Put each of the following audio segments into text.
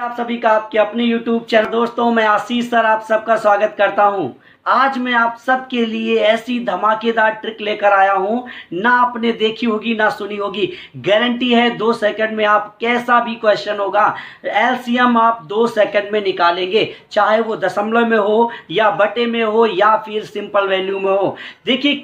आप सभी का आपके अपने YouTube चैनल दोस्तों, मैं आशीष सर आप सबका स्वागत करता हूं। आज मैं आप सबके लिए ऐसी धमाकेदार ट्रिक लेकर आया हूं, ना आपने देखी होगी ना सुनी होगी। गारंटी है 2 सेकंड में आप कैसा भी क्वेश्चन होगा एलसीएम आप 2 सेकंड में निकालेंगे, चाहे वो दशमलव में हो या बटे में हो या फिर सिंपल वैल्यू में हो। देखिए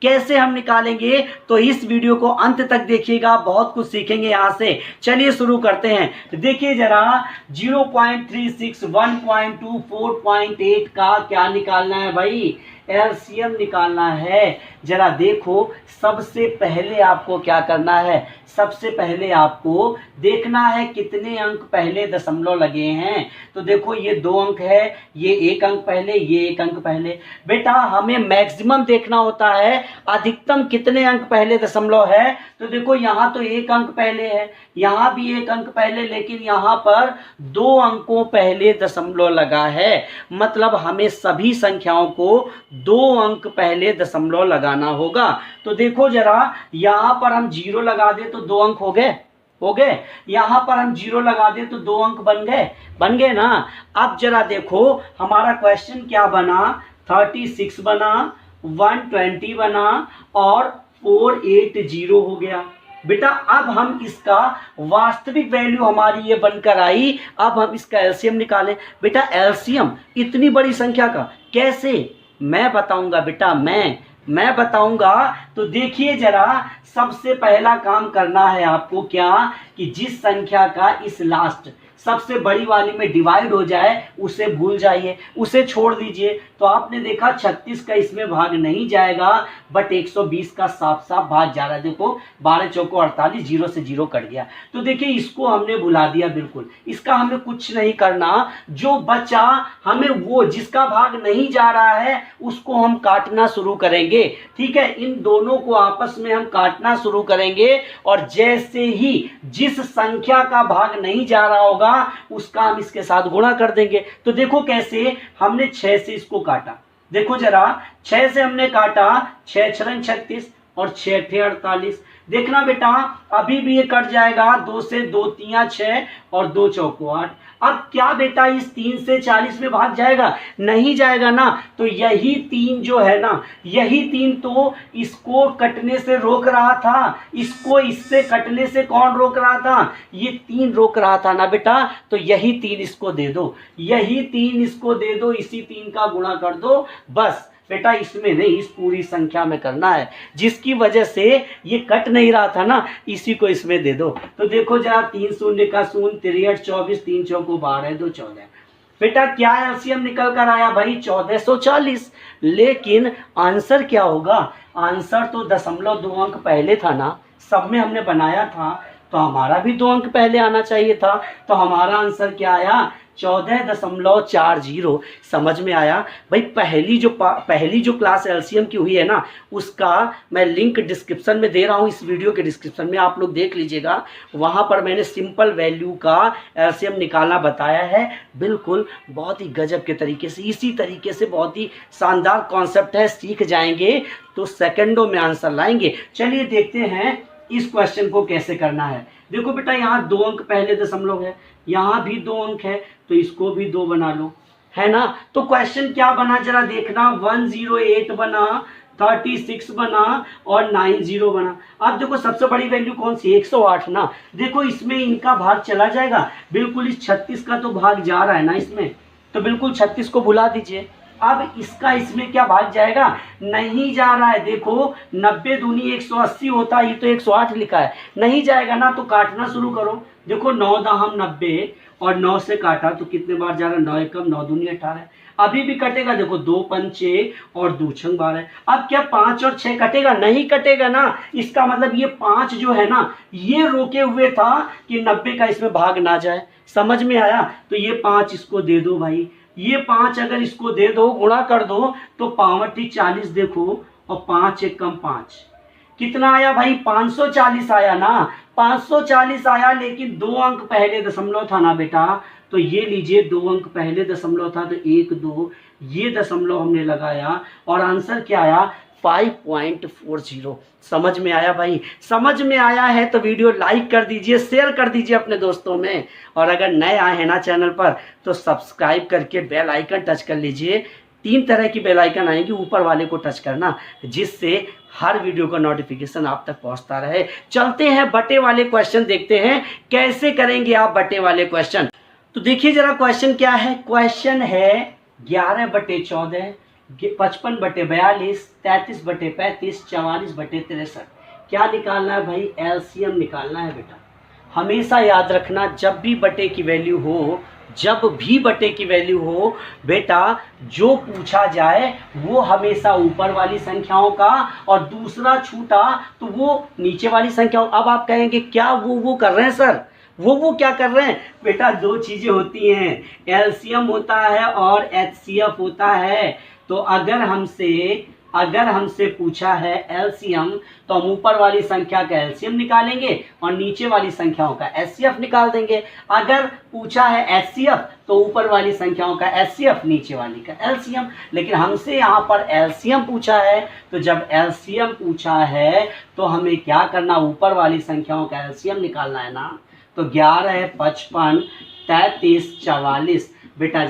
कैसे हम निकालेंगे, तो इस वीडियो को अंत तक देखिएगा, बहुत कुछ सीखेंगे यहाँ से। चलिए शुरू करते हैं। देखिए जरा 0.36, 1.2, 4.8 का क्या निकालना है भाई, एलसीएम निकालना है। जरा देखो, सबसे पहले आपको क्या करना है, सबसे पहले आपको देखना है कितने अंक पहले दशमलव लगे हैं। तो देखो ये 2 अंक है, ये 1 अंक पहले, ये 1 अंक पहले। बेटा हमें मैक्सिमम देखना होता है, अधिकतम कितने अंक पहले दशमलव है। तो देखो यहाँ तो 1 अंक पहले है, यहाँ भी 1 अंक पहले, लेकिन यहाँ पर 2 अंकों पहले दशमलव लगा है। मतलब हमें सभी संख्याओं को 2 अंक पहले दशमलव लगाना होगा। तो देखो जरा यहाँ पर हम 0 लगा दे तो 2 अंक हो गए। यहाँ पर हम 0 लगा दे तो 2 अंक बन गए ना। अब जरा देखो हमारा क्वेश्चन क्या बना, 36 बना, 120 बना और 480 हो गया। बेटा अब हम इसका वास्तविक वैल्यू हमारी ये बनकर आई, अब हम इसका एलसीएम निकालें। बेटा एलसीएम इतनी बड़ी संख्या का कैसे, मैं बताऊंगा बेटा, मैं बताऊंगा। तो देखिए जरा, सबसे पहला काम करना है आपको क्या, कि जिस संख्या का इस लास्ट सबसे बड़ी वाली में डिवाइड हो जाए उसे भूल जाइए, उसे छोड़ दीजिए। तो आपने देखा 36 का इसमें भाग नहीं जाएगा, बट 120 का साफ साफ भाग जा रहा है। देखो 12 चौको 48, 0 से 0 कट गया। तो देखिए इसको हमने भुला दिया, बिल्कुल इसका हमें कुछ नहीं करना। जो बचा हमें वो जिसका भाग नहीं जा रहा है उसको हम काटना शुरू करेंगे। ठीक है, इन दोनों को आपस में हम काटना शुरू करेंगे, और जैसे ही जिस संख्या का भाग नहीं जा रहा होगा उसका हम इसके साथ गुणा कर देंगे। तो देखो कैसे, हमने 6 से इसको काटा। देखो जरा 6 से हमने काटा, 6 6 36 और 6 48। देखना बेटा अभी भी ये कट जाएगा, 2 से 2 3 6 और 2 चौको 8। अब क्या बेटा इस 3 से 40 में भाग जाएगा, नहीं जाएगा ना। तो यही 3 जो है ना, यही 3 तो इसको कटने से रोक रहा था, इसको इससे कटने से कौन रोक रहा था, ये 3 रोक रहा था ना बेटा। तो यही 3 इसको दे दो, यही 3 इसको दे दो, इसी 3 का गुणा कर दो। बस बेटा इसमें नहीं, इस पूरी संख्या में करना है, जिसकी वजह से ये कट नहीं रहा था ना, इसी को इसमें दे दो। तो देखो जरा 3 शून्य का शून्य, 3 24, 3 चौको 12, 2 14। बेटा क्या एलसीएम निकल कर आया भाई, 1440। लेकिन आंसर क्या होगा, आंसर तो 0.2 अंक पहले था ना, सब में हमने बनाया था, तो हमारा भी 2 अंक पहले आना चाहिए था। तो हमारा आंसर क्या आया, 14.40। समझ में आया भाई। पहली जो क्लास एलसीएम की हुई है ना, उसका मैं लिंक डिस्क्रिप्शन में दे रहा हूँ, इस वीडियो के डिस्क्रिप्शन में आप लोग देख लीजिएगा। वहाँ पर मैंने सिंपल वैल्यू का एलसीएम निकालना बताया है, बिल्कुल बहुत ही गजब के तरीके से। इसी तरीके से बहुत ही शानदार कॉन्सेप्ट है, सीख जाएंगे तो सेकंडों में आंसर लाएंगे। चलिए देखते हैं इस क्वेश्चन को कैसे करना है। देखो बेटा यहाँ 2 अंक पहले दशमलव है, यहाँ भी 2 अंक है, तो इसको भी 2 बना लो, है ना। तो क्वेश्चन क्या बना जरा देखना, 108 बना, 36 बना और 90 बना। अब देखो सबसे बड़ी वैल्यू कौन सी, 108 ना। देखो इसमें इनका भाग चला जाएगा, बिल्कुल इस 36 का तो भाग जा रहा है ना इसमें, तो बिल्कुल 36 को भुला दीजिए। अब इसका इसमें क्या भाग जाएगा, नहीं जा रहा है। देखो 90 दूनी 180 होता, ये तो 108 लिखा है, नहीं जाएगा ना, तो काटना शुरू करो। देखो 9 दाहम 90 और 9 से काटा तो कितने बार जा रहा है, 9 एकम 9 दूनी 18। अभी भी कटेगा, देखो 2 पंचे और 2 छंग 12। अब क्या 5 और 6 कटेगा, नहीं कटेगा ना। इसका मतलब ये 5 जो है ना, ये रोके हुए था कि 90 का इसमें भाग ना जाए। समझ में आया। तो ये 5 इसको दे दो भाई, ये 5 अगर इसको दे दो, गुणा कर दो तो 5 40 देखो, और 5 एकम 5 कितना आया भाई, 540 आया ना, 540 आया। लेकिन 2 अंक पहले दशमलव था ना बेटा, तो ये लीजिए 2 अंक पहले दशमलव था, तो 1 2 ये दशमलव हमने लगाया और आंसर क्या आया 5.40। समझ में आया भाई? समझ में आया है तो वीडियो लाइक कर दीजिए, शेयर कर दीजिए अपने दोस्तों में, और अगर नए आए हैं ना चैनल पर तो सब्सक्राइब करके बेल आइकन टच कर लीजिए। 3 तरह की बेल आइकन आएंगी, ऊपर वाले को टच करना, जिससे हर वीडियो का नोटिफिकेशन आप तक पहुंचता रहे। चलते हैं बटे वाले क्वेश्चन देखते हैं कैसे करेंगे आप बटे वाले क्वेश्चन। तो देखिए जरा क्वेश्चन क्या है। क्वेश्चन है 11/14, 55/42, 33/35, 44/63। क्या निकालना है भाई? एलसीएम निकालना है बेटा। हमेशा याद रखना, जब भी बटे की वैल्यू हो, जब भी बटे की वैल्यू हो बेटा, जो पूछा जाए वो हमेशा ऊपर वाली संख्याओं का, और दूसरा छूटा तो वो नीचे वाली संख्याओं। अब आप कहेंगे क्या वो कर रहे हैं सर? वो क्या कर रहे हैं बेटा? 2 चीज़ें होती हैं, एलसीएम होता है और एचसीएफ होता है। तो अगर हमसे पूछा है एलसीएम तो हम ऊपर वाली संख्या का एलसीएम निकालेंगे और नीचे वाली संख्याओं का एचसीएफ निकाल देंगे। अगर पूछा है एचसीएफ तो ऊपर वाली संख्याओं का एचसीएफ, नीचे वाली का एलसीएम। लेकिन हमसे यहाँ पर एलसीएम पूछा है, तो जब एलसीएम पूछा है तो हमें क्या करना? ऊपर वाली संख्याओं का एलसीएम निकालना है ना। तो 11, 55, 33, 44। बेटा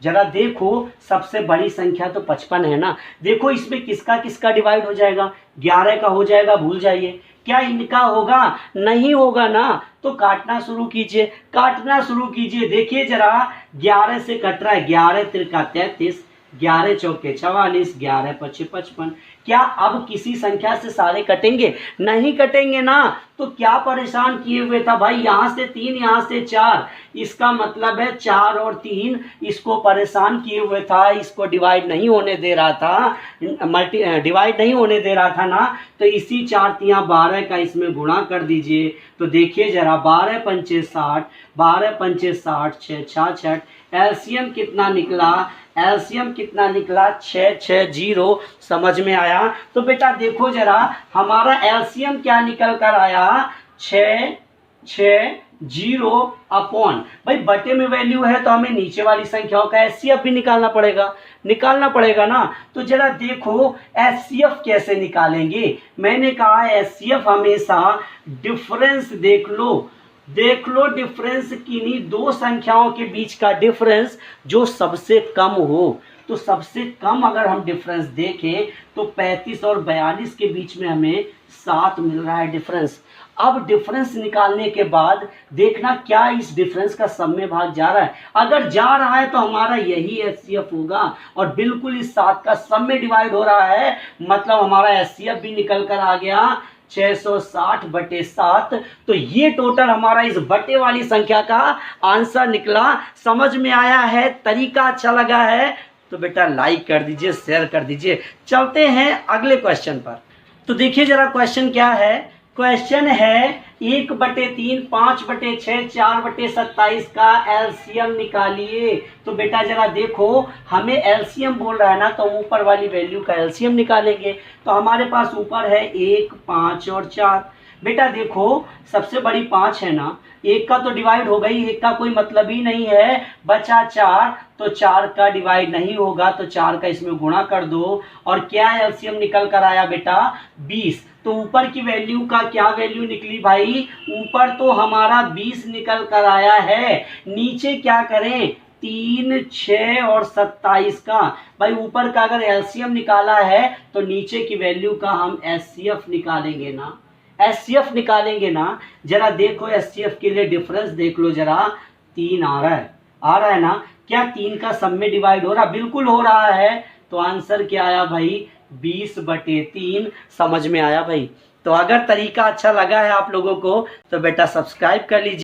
जरा देखो सबसे बड़ी संख्या तो 55 है ना। देखो इसमें किसका किसका डिवाइड हो जाएगा? 11 का हो जाएगा, भूल जाइए। क्या इनका होगा? नहीं होगा ना। तो काटना शुरू कीजिए। देखिए जरा 11 से कट रहा है, 11 तिरका 33, 11 चौके 44, 11 पचे 55। क्या अब किसी संख्या से सारे कटेंगे? नहीं कटेंगे ना। तो क्या परेशान किए हुए था भाई? यहाँ से 3, यहाँ से 4, इसका मतलब है 4 और 3 इसको परेशान किए हुए था, इसको डिवाइड नहीं होने दे रहा था, डिवाइड नहीं होने दे रहा था ना। तो इसी 4 तिया 12 का इसमें गुणा कर दीजिए। तो देखिए जरा 12 पंचे 60, 12 पंचे 60, 6 66। एलसीएम कितना निकला? 660। समझ में आया? तो बेटा देखो जरा हमारा एलसीएम क्या निकल कर आया? 660 अपॉन, भाई बटे में वैल्यू है तो हमें नीचे वाली संख्याओं का एचसीएफ भी निकालना पड़ेगा ना। तो जरा देखो एचसीएफ कैसे निकालेंगे। मैंने कहा एचसीएफ हमेशा डिफरेंस देख लो डिफरेंस, किन्हीं 2 संख्याओं के बीच का डिफरेंस जो सबसे कम हो। तो सबसे कम अगर हम डिफरेंस देखें तो 35 और 42 के बीच में हमें 7 मिल रहा है डिफरेंस। अब डिफरेंस निकालने के बाद देखना क्या इस डिफरेंस का सब में भाग जा रहा है। अगर जा रहा है तो हमारा यही एचसीएफ होगा, और बिल्कुल इस 7 का सब में डिवाइड हो रहा है, मतलब हमारा एचसीएफ भी निकल कर आ गया 660/7। तो ये टोटल हमारा इस बटे वाली संख्या का आंसर निकला। समझ में आया है? तरीका अच्छा लगा है तो बेटा लाइक कर दीजिए, शेयर कर दीजिए। चलते हैं अगले क्वेश्चन पर। तो देखिए जरा क्वेश्चन क्या है। क्वेश्चन है 1/3, 5/6, 4/27 का एलसीएम निकालिए। तो बेटा जरा देखो हमें एलसीएम बोल रहा है ना, तो ऊपर वाली वैल्यू का एलसीएम निकालेंगे। तो हमारे पास ऊपर है 1, 5 और 4। बेटा देखो सबसे बड़ी 5 है ना, 1 का तो डिवाइड हो गई, 1 का कोई मतलब ही नहीं है, बचा 4, तो 4 का डिवाइड नहीं होगा, तो 4 का इसमें गुणा कर दो। और क्या एलसीएम निकल कर आया बेटा? 20। तो ऊपर की वैल्यू का क्या वैल्यू निकली भाई? ऊपर तो हमारा 20 निकल कर आया है। नीचे क्या करें? 3, 6 और 27 का। भाई ऊपर का अगर एलसीएम निकाला है तो नीचे की वैल्यू का हम एचसीएफ निकालेंगे ना। जरा देखो एचसीएफ के लिए डिफरेंस देख लो जरा। 3 आ रहा है ना। क्या 3 का सब में डिवाइड हो रहा? बिल्कुल हो रहा है। तो आंसर क्या आया भाई? 20/3। समझ में आया भाई? तो अगर तरीका अच्छा लगा है आप लोगों को तो बेटा सब्सक्राइब कर लीजिए।